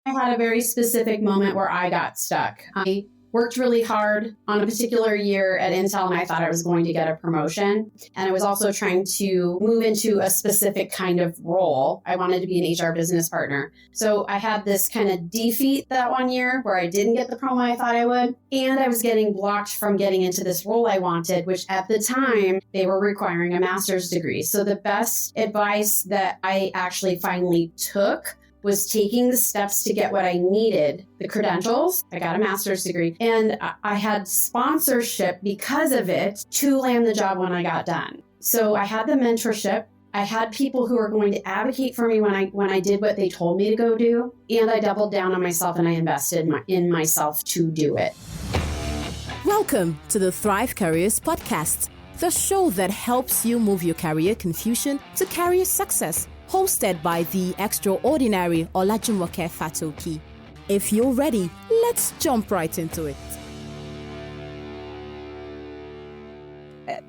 I had a very specific moment where I got stuck. I worked really hard on a particular year at Intel, and I thought I was going to get a promotion. And I was also trying to move into a specific kind of role. I wanted to be an HR business partner. So I had this kind of defeat that one year where I didn't get the promo I thought I would. And I was getting blocked from getting into this role I wanted, which at the time, they were requiring a master's degree. So the best advice that I actually finally took was taking the steps to get what I needed, the credentials. I got a master's degree, and I had sponsorship because of it to land the job when I got done. So I had the mentorship. I had people who were going to advocate for me when I did what they told me to go do, and I doubled down on myself and I invested in myself to do it. Welcome to the Thrive Careers Podcast, the show that helps you move your career confusion to career success. Hosted by the extraordinary Olajumoke Fatoki. If you're ready, let's jump right into it.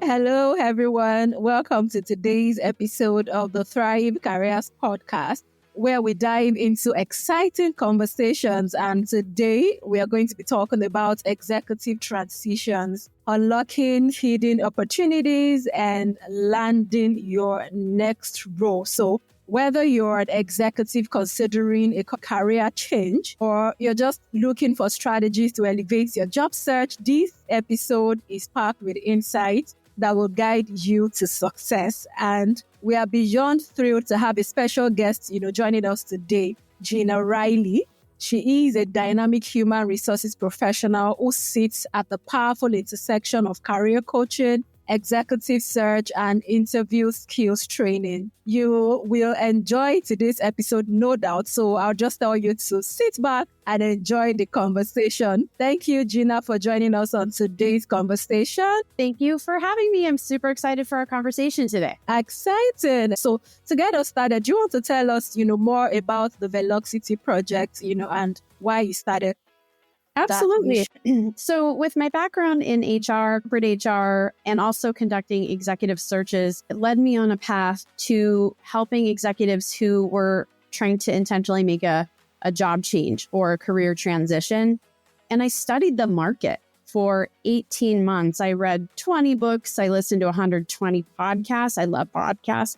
Hello, everyone. Welcome to today's episode of the Thrive Careers Podcast, where we dive into exciting conversations. And today we are going to be talking about executive transitions, unlocking hidden opportunities, and landing your next role. So whether you're an executive considering a career change or you're just looking for strategies to elevate your job search, this episode is packed with insights that will guide you to success. And we are beyond thrilled to have a special guest, joining us today, Gina Riley. She is a dynamic human resources professional who sits at the powerful intersection of career coaching, executive search, and interview skills training. You will enjoy today's episode, no doubt. So I'll just tell you to sit back and enjoy the conversation. Thank you, Gina, for joining us on today's conversation. Thank you for having me. I'm super excited for our conversation today. Exciting. So to get us started, do you want to tell us, more about the Velocity Project, and why you started? Absolutely. So with my background in HR, corporate HR, and also conducting executive searches, it led me on a path to helping executives who were trying to intentionally make a job change or a career transition. And I studied the market for 18 months. I read 20 books. I listened to 120 podcasts. I love podcasts.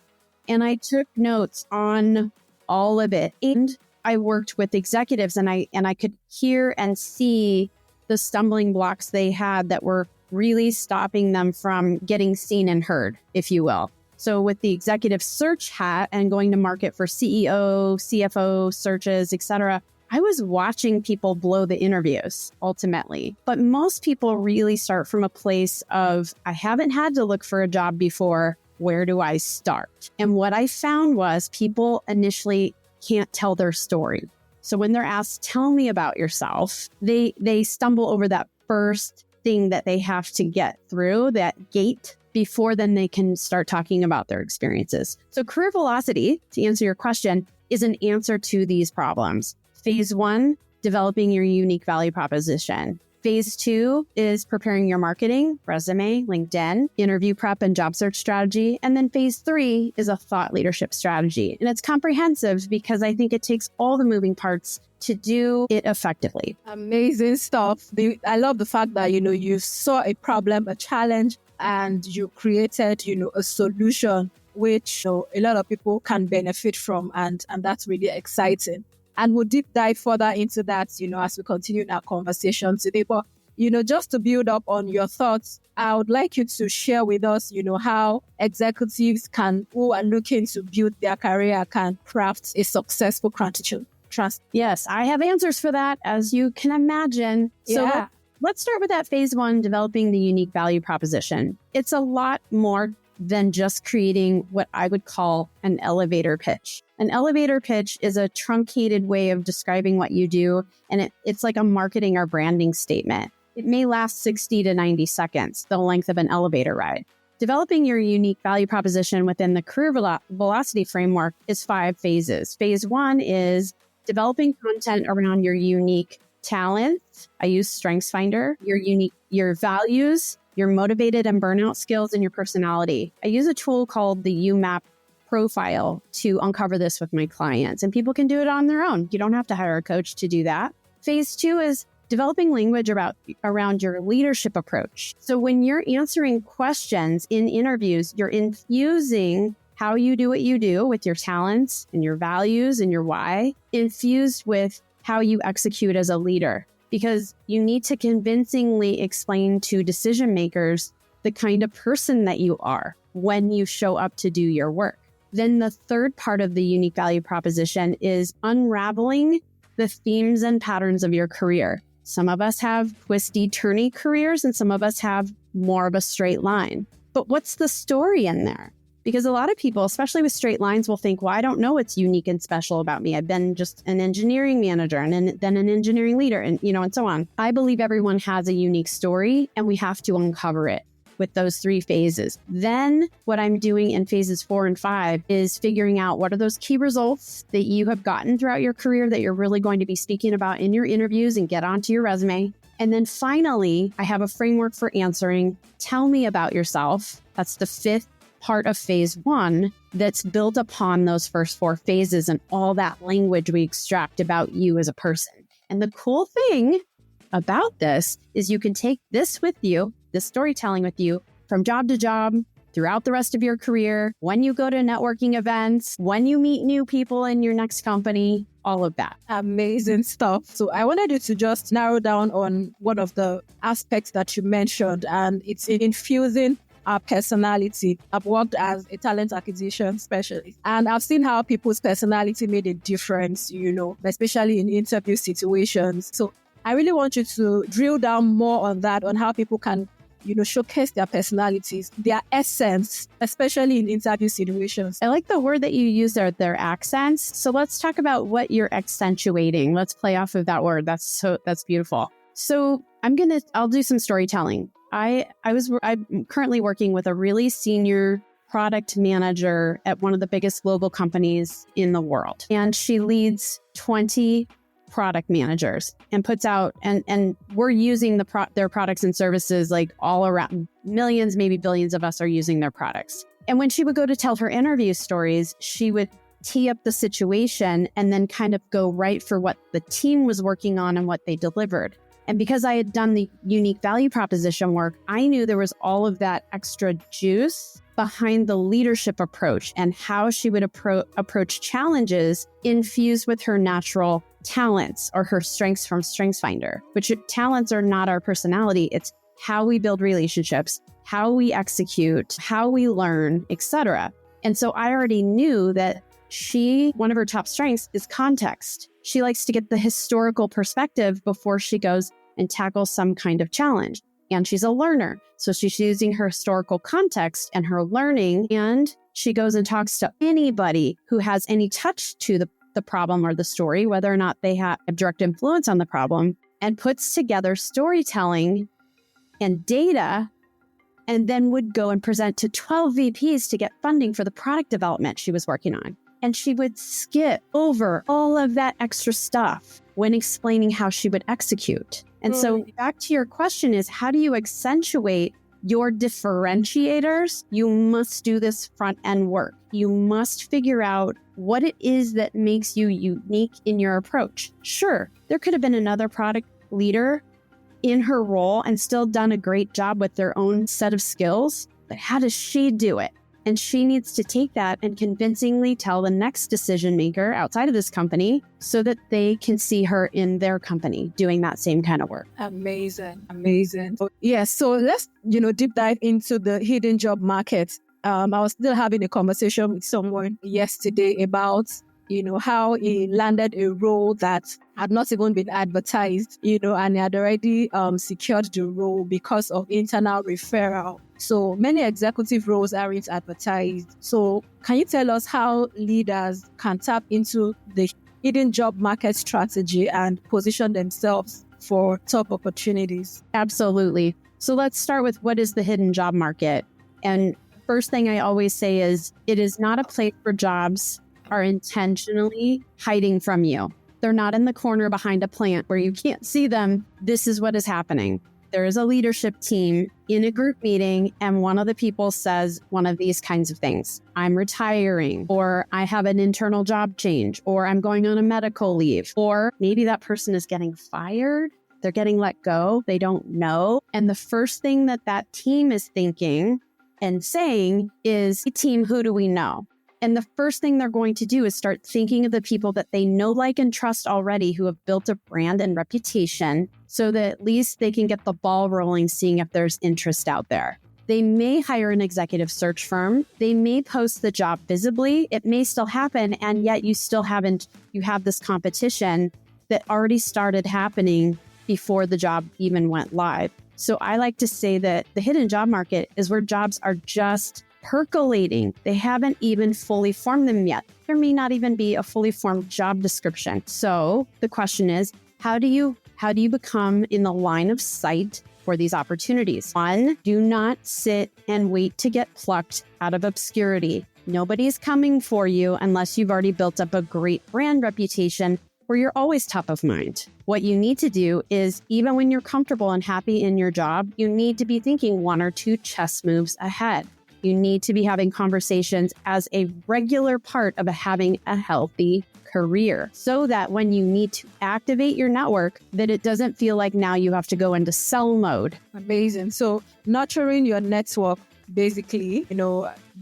And I took notes on all of it. And I worked with executives and I could hear and see the stumbling blocks they had that were really stopping them from getting seen and heard, if you will. So with the executive search hat and going to market for CEO, CFO searches, etc., I was watching people blow the interviews ultimately. But most people really start from a place of, I haven't had to look for a job before. Where do I start? And what I found was people initially can't tell their story. So when they're asked, tell me about yourself, they stumble over that first thing that they have to get through, that gate, before then they can start talking about their experiences. So career velocity, to answer your question, is an answer to these problems. Phase 1, developing your unique value proposition. Phase 2 is preparing your marketing, resume, LinkedIn, interview prep and job search strategy. And then phase 3 is a thought leadership strategy. And it's comprehensive because I think it takes all the moving parts to do it effectively. Amazing stuff. I love the fact that, you saw a problem, a challenge, and you created, a solution which a lot of people can benefit from. And that's really exciting. And we'll deep dive further into that, as we continue our conversation today. But, just to build up on your thoughts, I would like you to share with us, how executives who are looking to build their career can craft a successful transition. Yes, I have answers for that, as you can imagine. Yeah. So let's start with that phase 1, developing the unique value proposition. It's a lot more than just creating what I would call an elevator pitch. An elevator pitch is a truncated way of describing what you do, and it's like a marketing or branding statement. It may last 60 to 90 seconds, the length of an elevator ride. Developing your unique value proposition within the career velocity framework is 5 phases. Phase 1 is developing content around your unique talents. I use StrengthsFinder, your values, your motivated and burnout skills, and your personality. I use a tool called the UMAP profile to uncover this with my clients. And people can do it on their own. You don't have to hire a coach to do that. Phase 2 is developing language around your leadership approach. So when you're answering questions in interviews, you're infusing how you do what you do with your talents and your values and your why, infused with how you execute as a leader, because you need to convincingly explain to decision makers the kind of person that you are when you show up to do your work. Then the third part of the unique value proposition is unraveling the themes and patterns of your career. Some of us have twisty, turny careers, and some of us have more of a straight line. But what's the story in there? Because a lot of people, especially with straight lines, will think, well, I don't know what's unique and special about me. I've been just an engineering manager and then an engineering leader and so on. I believe everyone has a unique story and we have to uncover it with those 3 phases. Then what I'm doing in phases 4 and 5 is figuring out what are those key results that you have gotten throughout your career that you're really going to be speaking about in your interviews and get onto your resume. And then finally, I have a framework for answering, tell me about yourself. That's the 5th part of phase 1 that's built upon those first 4 phases and all that language we extract about you as a person. And the cool thing about this is you can take this with you, this storytelling with you from job to job, throughout the rest of your career, when you go to networking events, when you meet new people in your next company, all of that. Amazing stuff. So I wanted you to just narrow down on one of the aspects that you mentioned, and it's infusing our personality. I've worked as a talent acquisition specialist, and I've seen how people's personality made a difference, especially in interview situations. So I really want you to drill down more on that, on how people can, showcase their personalities, their essence, especially in interview situations. I like the word that you used there, their accents. So let's talk about what you're accentuating. Let's play off of that word. That's beautiful. So I'll do some storytelling. I'm currently working with a really senior product manager at one of the biggest global companies in the world. And she leads 20 product managers and puts out, and we're using their products and services like all around. Millions, maybe billions of us are using their products. And when she would go to tell her interview stories, she would tee up the situation and then kind of go right for what the team was working on and what they delivered. And because I had done the unique value proposition work, I knew there was all of that extra juice behind the leadership approach and how she would approach challenges infused with her natural talents or her strengths from StrengthsFinder, which talents are not our personality. It's how we build relationships, how we execute, how we learn, etc. And so I already knew that one of her top strengths is context. She likes to get the historical perspective before she goes and tackles some kind of challenge. And she's a learner. So she's using her historical context and her learning, and she goes and talks to anybody who has any touch to the problem or the story, whether or not they have a direct influence on the problem, and puts together storytelling and data, and then would go and present to 12 VPs to get funding for the product development she was working on. And she would skip over all of that extra stuff when explaining how she would execute. And so back to your question is, how do you accentuate your differentiators? You must do this front end work. You must figure out what it is that makes you unique in your approach. Sure, there could have been another product leader in her role and still done a great job with their own set of skills, but how does she do it? And she needs to take that and convincingly tell the next decision maker outside of this company so that they can see her in their company doing that same kind of work. Amazing. Yes. So let's, deep dive into the hidden job market. I was still having a conversation with someone yesterday about, how he landed a role that had not even been advertised, and he had already secured the role because of internal referral. So many executive roles aren't advertised. So can you tell us how leaders can tap into the hidden job market strategy and position themselves for top opportunities? Absolutely. So let's start with what is the hidden job market? And first thing I always say is it is not a place where jobs are intentionally hiding from you. They're not in the corner behind a plant where you can't see them. This is what is happening. there is a leadership team in a group meeting and one of the people says one of these kinds of things. I'm retiring, or I have an internal job change, or I'm going on a medical leave, or maybe that person is getting fired. They're getting let go. They don't know. And the first thing that team is thinking and saying is, team, who do we know? And the first thing they're going to do is start thinking of the people that they know, like, and trust already, who have built a brand and reputation, so that at least they can get the ball rolling, seeing if there's interest out there. They may hire an executive search firm. They may post the job visibly. It may still happen. And yet you have this competition that already started happening before the job even went live. So I like to say that the hidden job market is where jobs are just percolating. They haven't even fully formed them yet. There may not even be a fully formed job description. So the question is, how do you become in the line of sight for these opportunities? One, do not sit and wait to get plucked out of obscurity. Nobody's coming for you unless you've already built up a great brand reputation where you're always top of mind. What you need to do is, even when you're comfortable and happy in your job, you need to be thinking one or two chess moves ahead. You need to be having conversations as a regular part of having a healthy career, so that when you need to activate your network, that it doesn't feel like now you have to go into sell mode. Amazing. So nurturing your network, basically,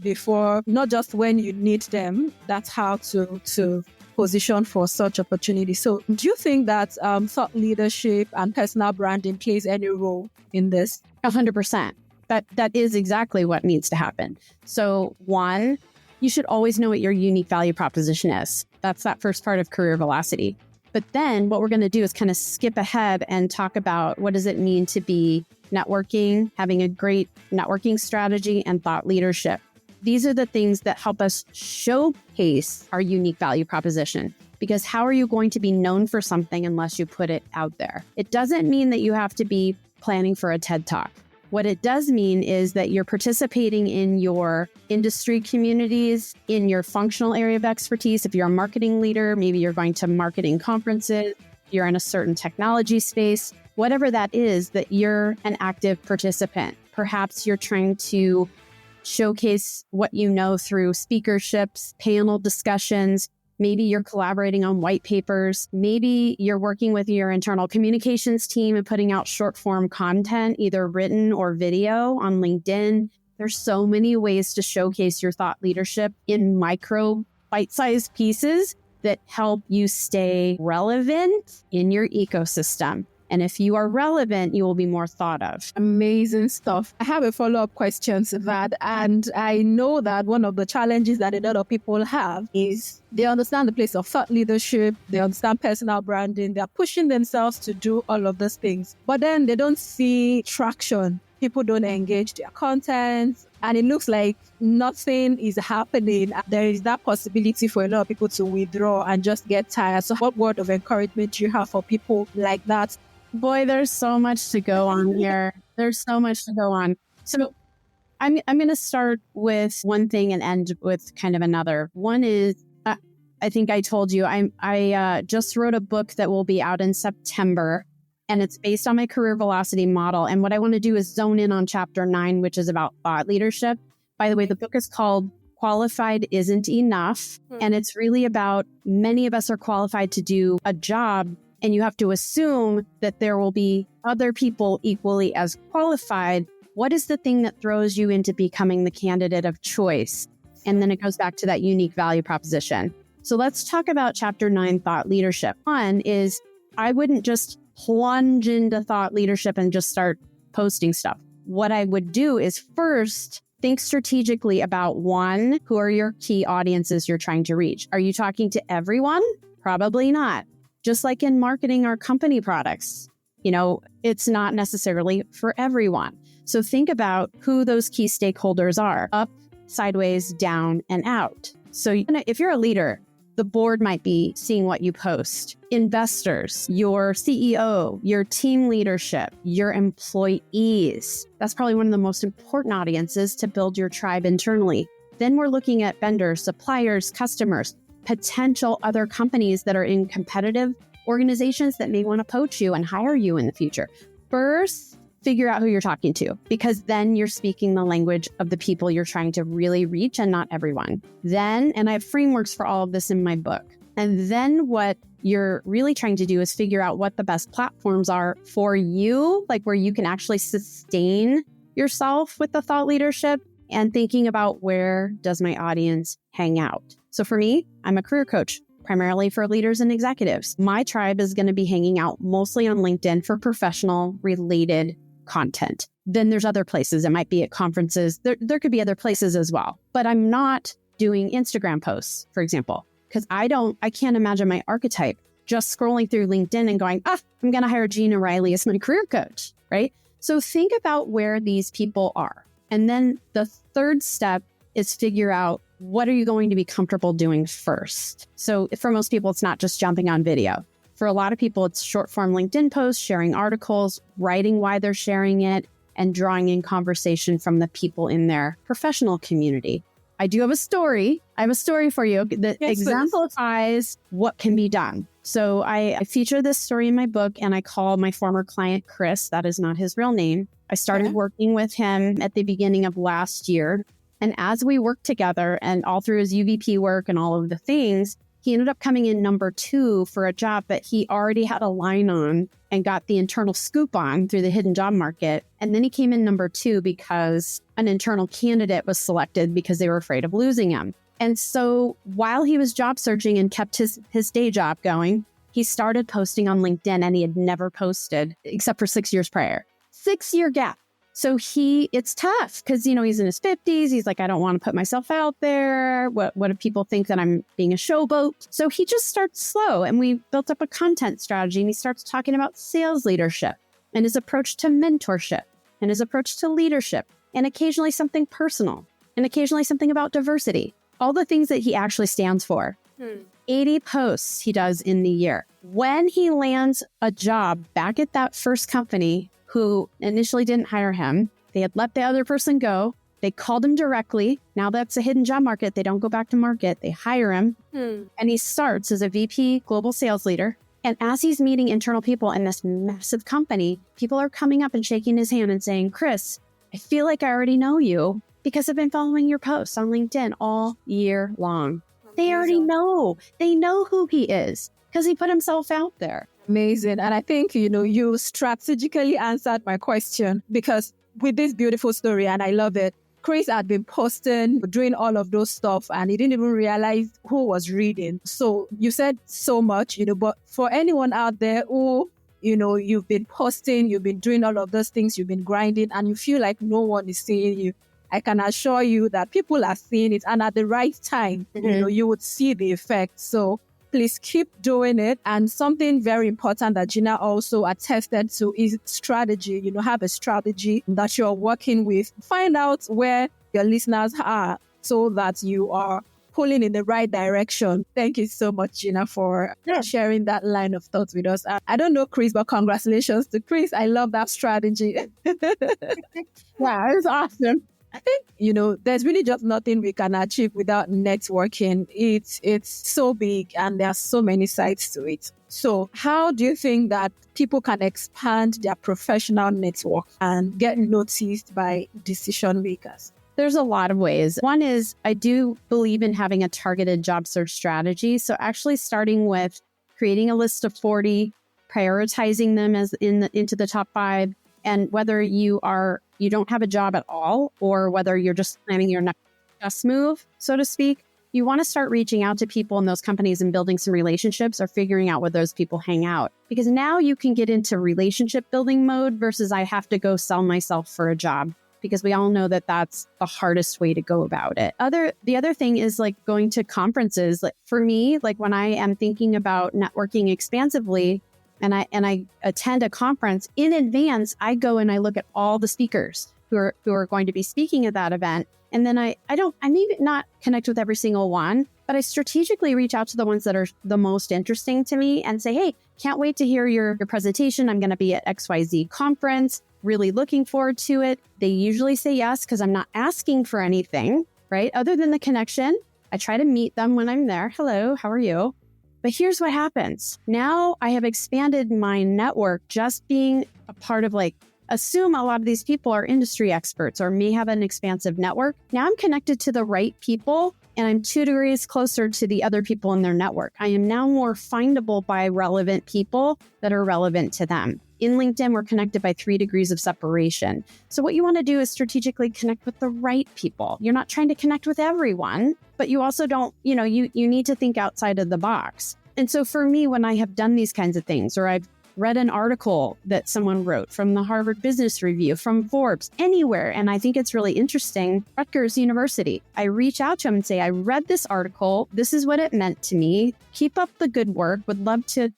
before, not just when you need them, that's how to position for such opportunities. So do you think that thought leadership and personal branding plays any role in this? 100%. That is exactly what needs to happen. So one, you should always know what your unique value proposition is. That's that first part of career velocity. But then what we're going to do is kind of skip ahead and talk about, what does it mean to be networking, having a great networking strategy, and thought leadership. These are the things that help us showcase our unique value proposition. Because how are you going to be known for something unless you put it out there? It doesn't mean that you have to be planning for a TED Talk. What it does mean is that you're participating in your industry communities, in your functional area of expertise. If you're a marketing leader, maybe you're going to marketing conferences, you're in a certain technology space, whatever that is, that you're an active participant. Perhaps you're trying to showcase what you know through speakerships, panel discussions. Maybe you're collaborating on white papers. Maybe you're working with your internal communications team and putting out short form content, either written or video on LinkedIn. There's so many ways to showcase your thought leadership in micro bite-sized pieces that help you stay relevant in your ecosystem. And if you are relevant, you will be more thought of. Amazing stuff. I have a follow-up question to that. And I know that one of the challenges that a lot of people have is they understand the place of thought leadership. They understand personal branding. They're pushing themselves to do all of those things. But then they don't see traction. People don't engage their content. And it looks like nothing is happening. There is that possibility for a lot of people to withdraw and just get tired. So what word of encouragement do you have for people like that? Boy, there's so much to go on here. There's so much to go on. So I'm going to start with one thing and end with kind of another. One is, I think I told you, I just wrote a book that will be out in September, and it's based on my career velocity model. And what I want to do is zone in on chapter 9, which is about thought leadership. By the way, the book is called Qualified Isn't Enough. And it's really about, many of us are qualified to do a job, and you have to assume that there will be other people equally as qualified. What is the thing that throws you into becoming the candidate of choice? And then it goes back to that unique value proposition. So let's talk about chapter 9, thought leadership. One is, I wouldn't just plunge into thought leadership and just start posting stuff. What I would do is first think strategically about, one, who are your key audiences you're trying to reach? Are you talking to everyone? Probably not. Just like in marketing our company products, it's not necessarily for everyone. So think about who those key stakeholders are: up, sideways, down, and out. So if you're a leader, the board might be seeing what you post. Investors, your CEO, your team leadership, your employees. That's probably one of the most important audiences to build your tribe internally. Then we're looking at vendors, suppliers, customers, potential other companies that are in competitive organizations that may want to poach you and hire you in the future. First, figure out who you're talking to, because then you're speaking the language of the people you're trying to really reach and not everyone. Then, and I have frameworks for all of this in my book. And then what you're really trying to do is figure out what the best platforms are for you, like where you can actually sustain yourself with the thought leadership and thinking about where does my audience hang out. So for me, I'm a career coach, primarily for leaders and executives. My tribe is going to be hanging out mostly on LinkedIn for professional related content. Then there's other places. It might be at conferences. There could be other places as well. But I'm not doing Instagram posts, for example, because I can't imagine my archetype just scrolling through LinkedIn and going, I'm going to hire Gina Riley as my career coach, right? So think about where these people are. And then the third step is figure out what are you going to be comfortable doing first. So for most people, it's not just jumping on video. For a lot of people, it's short form LinkedIn posts, sharing articles, writing why they're sharing it, and drawing in conversation from the people in their professional community. I do have a story. I have a story for you that exemplifies what can be done. So I feature this story in my book, and I call my former client, Chris. That is not his real name. I started working with him at the beginning of last year. And as we worked together and all through his UVP work and all of the things, he ended up coming in number 2 for a job that he already had a line on and got the internal scoop on through the hidden job market. And then he came in number 2 because an internal candidate was selected because they were afraid of losing him. And so while he was job searching and kept his day job going, he started posting on LinkedIn, and he had never posted except for 6 years prior. 6-year gap. So it's tough because, he's in his 50s. He's like, I don't want to put myself out there. What if people think that I'm being a showboat? So he just starts slow, and we built up a content strategy, and he starts talking about sales leadership and his approach to mentorship and his approach to leadership, and occasionally something personal and occasionally something about diversity, all the things that he actually stands for. 80 posts he does in the year. When he lands a job back at that first company, who initially didn't hire him. They had let the other person go. They called him directly. Now that's a hidden job market. They don't go back to market. They hire him. And he starts as a VP global sales leader. And as he's meeting internal people in this massive company, people are coming up and shaking his hand and saying, Chris, I feel like I already know you because I've been following your posts on LinkedIn all year long. They already know. They know who he is because he put himself out there. Amazing. And I think, you strategically answered my question, because with this beautiful story, and I love it, Chris had been posting, doing all of those stuff, and he didn't even realize who was reading. So you said so much, but for anyone out there who, you've been posting, you've been doing all of those things, you've been grinding, and you feel like no one is seeing you, I can assure you that people are seeing it, and at the right time, you would see the effect. So please keep doing it. And something very important that Gina also attested to is strategy. Have a strategy that you're working with. Find out where your listeners are so that you are pulling in the right direction. Thank you so much, Gina, for sharing that line of thought with us. I don't know Chris, but congratulations to Chris. I love that strategy. Yeah, it's awesome. I think, there's really just nothing we can achieve without networking. It's so big, and there are so many sides to it. So how do you think that people can expand their professional network and get noticed by decision makers? There's a lot of ways. One is I do believe in having a targeted job search strategy. So actually starting with creating a list of 40, prioritizing them as into the top 5, and whether you don't have a job at all, or whether you're just planning your next move, so to speak, you want to start reaching out to people in those companies and building some relationships, or figuring out where those people hang out. Because now you can get into relationship building mode versus I have to go sell myself for a job, because we all know that that's the hardest way to go about it. The other thing is like going to conferences. Like for me, like when I am thinking about networking expansively, and I attend a conference in advance, I go and I look at all the speakers who are going to be speaking at that event. And then I maybe not connect with every single one, but I strategically reach out to the ones that are the most interesting to me and say, hey, can't wait to hear your presentation. I'm going to be at XYZ conference. Really looking forward to it. They usually say yes because I'm not asking for anything, right? Other than the connection. I try to meet them when I'm there. Hello, how are you? But here's what happens. Now I have expanded my network just being a part of like assume a lot of these people are industry experts or may have an expansive network. Now I'm connected to the right people and I'm 2 degrees closer to the other people in their network. I am now more findable by relevant people that are relevant to them. In LinkedIn, we're connected by 3 degrees of separation. So what you want to do is strategically connect with the right people. You're not trying to connect with everyone, but you also don't, you need to think outside of the box. And so for me, when I have done these kinds of things, or I've read an article that someone wrote from the Harvard Business Review, from Forbes, anywhere, and I think it's really interesting, Rutgers University, I reach out to them and say, I read this article. This is what it meant to me. Keep up the good work. Would love to,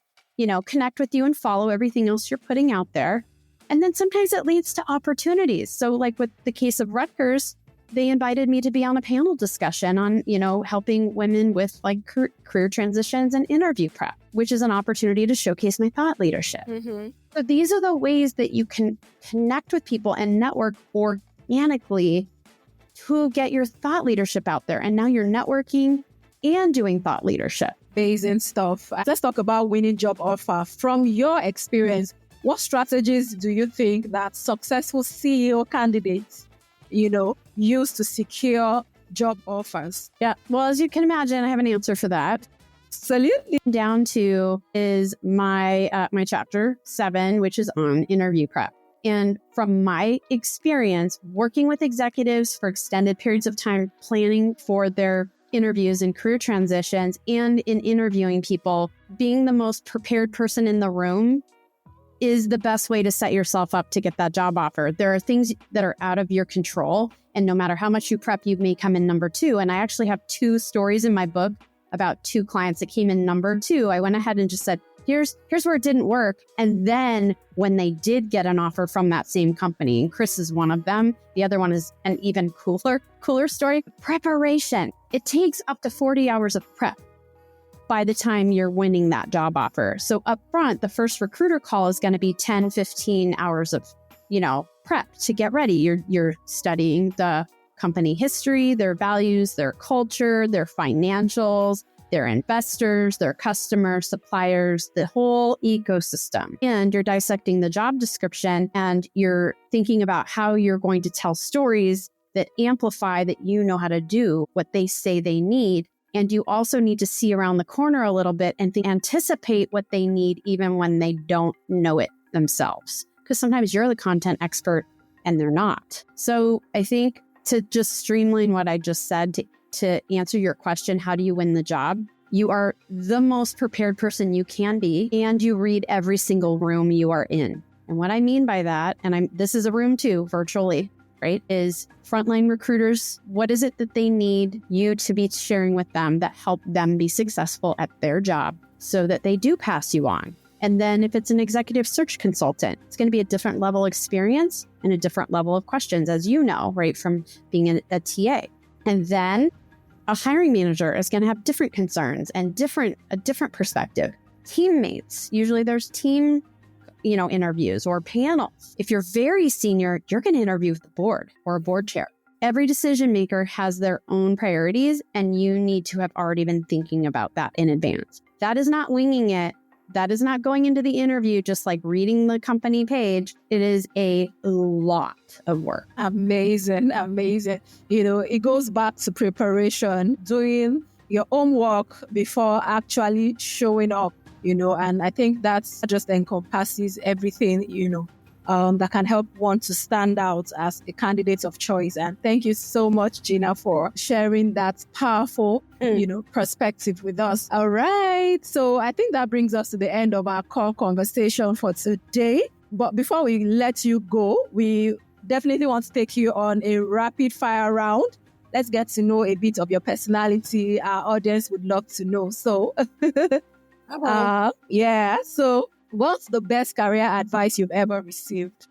connect with you and follow everything else you're putting out there. And then sometimes it leads to opportunities. So like with the case of Rutgers, they invited me to be on a panel discussion on, helping women with like career transitions and interview prep, which is an opportunity to showcase my thought leadership. Mm-hmm. So these are the ways that you can connect with people and network organically to get your thought leadership out there. And now you're networking and doing thought leadership. Amazing stuff. Let's talk about winning job offer. From your experience, what strategies do you think that successful CEO candidates use to secure job offers? Yeah. Well, as you can imagine, I have an answer for that. Absolutely. Down to is my chapter 7, which is on interview prep. And from my experience working with executives for extended periods of time, planning for their interviews and career transitions, and in interviewing people, being the most prepared person in the room is the best way to set yourself up to get that job offer. There are things that are out of your control, and no matter how much you prep, you may come in number 2. And I actually have 2 stories in my book about 2 clients that came in number 2. I went ahead and just said, here's where it didn't work. And then when they did get an offer from that same company, and Chris is one of them, the other one is an even cooler story, preparation. It takes up to 40 hours of prep by the time you're winning that job offer. So up front, the first recruiter call is going to be 10, 15 hours of, prep to get ready. You're studying the company history, their values, their culture, their financials, their investors, their customers, suppliers, the whole ecosystem. And you're dissecting the job description and you're thinking about how you're going to tell stories that amplify that you know how to do what they say they need. And you also need to see around the corner a little bit and anticipate what they need even when they don't know it themselves. Because sometimes you're the content expert and they're not. So I think to just streamline what I just said, to answer your question, how do you win the job? You are the most prepared person you can be, and you read every single room you are in. And what I mean by that, and this is a room too, virtually, right, is frontline recruiters, what is it that they need you to be sharing with them that help them be successful at their job so that they do pass you on? And then if it's an executive search consultant, it's going to be a different level experience and a different level of questions, as you know, right, from being a TA. And then a hiring manager is going to have different concerns and a different perspective. Teammates, usually there's team, interviews or panels. If you're very senior, you're going to interview with the board or a board chair. Every decision maker has their own priorities, and you need to have already been thinking about that in advance. That is not winging it. That is not going into the interview just like reading the company page. It is a lot of work. Amazing. It goes back to preparation, doing your homework before actually showing up, and I think that's just encompasses everything, that can help one to stand out as a candidate of choice. And thank you so much, Gina, for sharing that powerful, perspective with us. All right. So I think that brings us to the end of our core conversation for today. But before we let you go, we definitely want to take you on a rapid fire round. Let's get to know a bit of your personality. Our audience would love to know. So, So what's the best career advice you've ever received?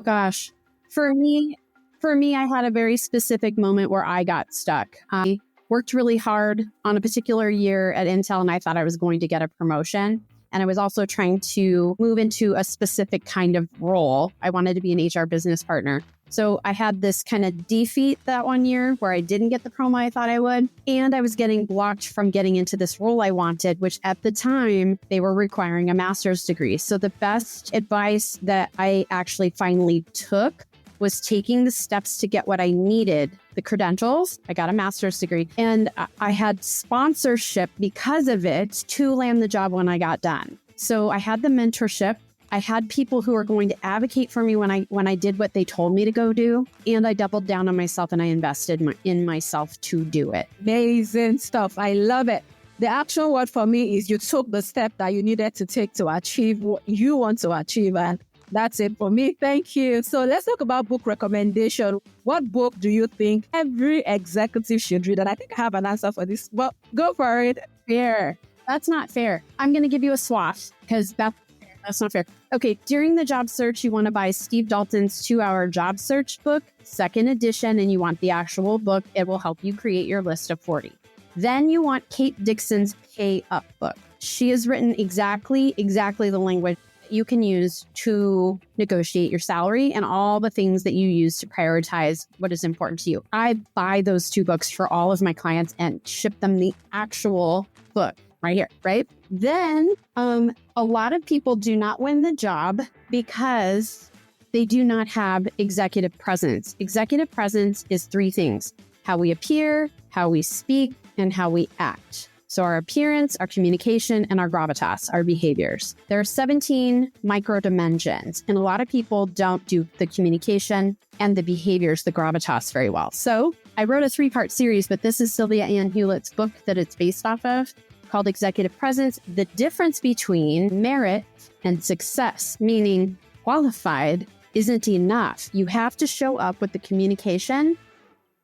Gosh, for me, I had a very specific moment where I got stuck. I worked really hard on a particular year at Intel, and I thought I was going to get a promotion. And I was also trying to move into a specific kind of role. I wanted to be an HR business partner. So I had this kind of defeat that one year where I didn't get the promo I thought I would. And I was getting blocked from getting into this role I wanted, which at the time they were requiring a master's degree. So the best advice that I actually finally took was taking the steps to get what I needed, the credentials. I got a master's degree and I had sponsorship because of it to land the job when I got done. So I had the mentorship. I had people who were going to advocate for me when I did what they told me to go do. And I doubled down on myself and I invested in myself to do it. Amazing stuff. I love it. The action word for me is you took the step that you needed to take to achieve what you want to achieve. And that's it for me. Thank you. So let's talk about book recommendation. What book do you think every executive should read? And I think I have an answer for this, but go for it. Fair. That's not fair. I'm going to give you a swath because that's not fair. Okay, during the job search, you want to buy Steve Dalton's 2-Hour Job Search book, 2nd edition, and you want the actual book. It will help you create your list of 40. Then you want Kate Dixon's Pay Up book. She has written exactly the language you can use to negotiate your salary and all the things that you use to prioritize what is important to you. I buy those 2 books for all of my clients and ship them the actual book right here, right? Then a lot of people do not win the job because they do not have executive presence. Executive presence is 3 things: how we appear, how we speak, and how we act. So our appearance, our communication, and our gravitas, our behaviors. There are 17 micro dimensions, and a lot of people don't do the communication and the behaviors, the gravitas, very well. So I wrote a 3-part series, but this is Sylvia Ann Hewlett's book that it's based off of, called Executive Presence: The Difference Between Merit and Success, meaning qualified isn't enough. You have to show up with the communication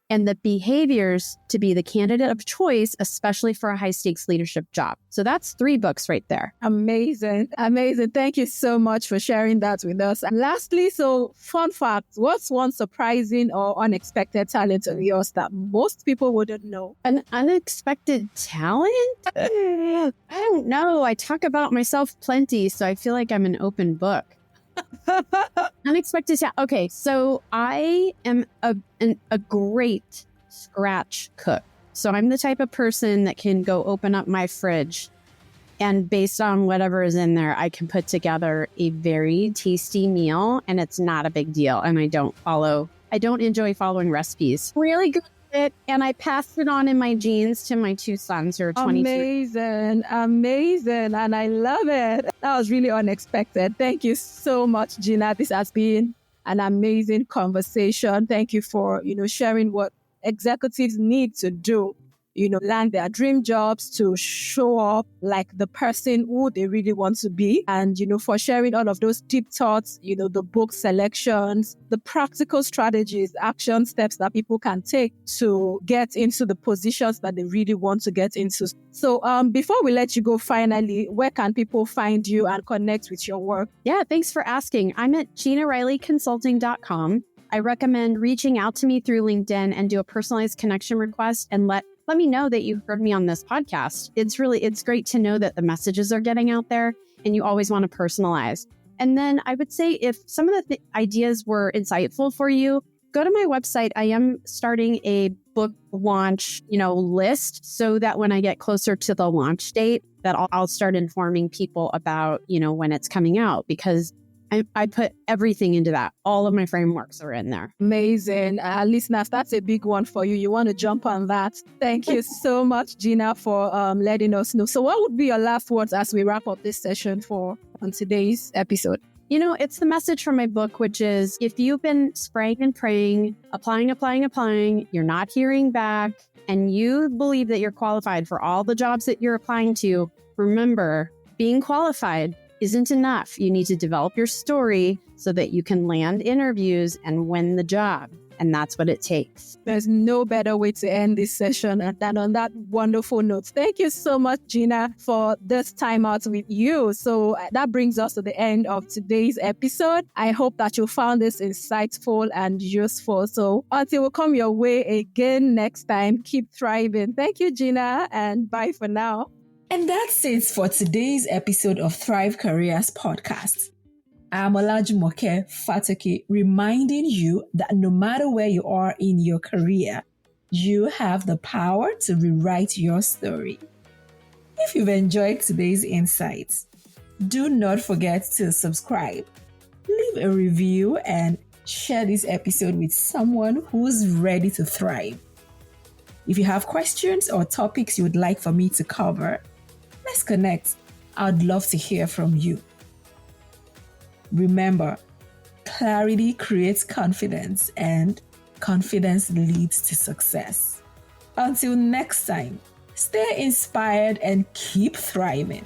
and the behaviors to be the candidate of choice, especially for a high-stakes leadership job. So that's 3 books right there. Amazing. Amazing. Thank you so much for sharing that with us. And lastly, so fun fact, what's one surprising or unexpected talent of yours that most people wouldn't know? An unexpected talent? I don't know. I talk about myself plenty, so I feel like I'm an open book. Unexpected talent. Okay, so I am a great scratch cook. So I'm the type of person that can go open up my fridge and based on whatever is in there, I can put together a very tasty meal and it's not a big deal. And I don't enjoy following recipes. Really good at it. And I passed it on in my genes to my 2 sons who are 22. Amazing. And I love it. That was really unexpected. Thank you so much, Gina. This has been an amazing conversation. Thank you for, sharing what executives need to do, land their dream jobs to show up like the person who they really want to be. And, for sharing all of those deep thoughts, the book selections, the practical strategies, action steps that people can take to get into the positions that they really want to get into. So before we let you go, finally, where can people find you and connect with your work? Yeah, thanks for asking. I'm at GinaRileyConsulting.com. I recommend reaching out to me through LinkedIn and do a personalized connection request and let me know that you heard me on this podcast. It's great to know that the messages are getting out there and you always want to personalize. And then I would say if some of the ideas were insightful for you, go to my website. I am starting a book launch, list so that when I get closer to the launch date, that I'll start informing people about, when it's coming out, because I put everything into that. All of my frameworks are in there. Amazing. Listeners, that's a big one for you. You want to jump on that. Thank you so much, Gina, for letting us know. So what would be your last words as we wrap up this session on today's episode? It's the message from my book, which is if you've been spraying and praying, applying, you're not hearing back, and you believe that you're qualified for all the jobs that you're applying to, remember, being qualified isn't enough. You need to develop your story so that you can land interviews and win the job. And that's what it takes. There's no better way to end this session than on that wonderful note. Thank you so much, Gina, for this time out with you. So that brings us to the end of today's episode. I hope that you found this insightful and useful. So until we come your way again next time, keep thriving. Thank you, Gina, and bye for now. And that's it for today's episode of Thrive Careers Podcast. I'm Olajumoke Fatoki, reminding you that no matter where you are in your career, you have the power to rewrite your story. If you've enjoyed today's insights, do not forget to subscribe, leave a review, and share this episode with someone who's ready to thrive. If you have questions or topics you would like for me to cover, let's connect. I'd love to hear from you. Remember, clarity creates confidence, and confidence leads to success. Until next time, stay inspired and keep thriving.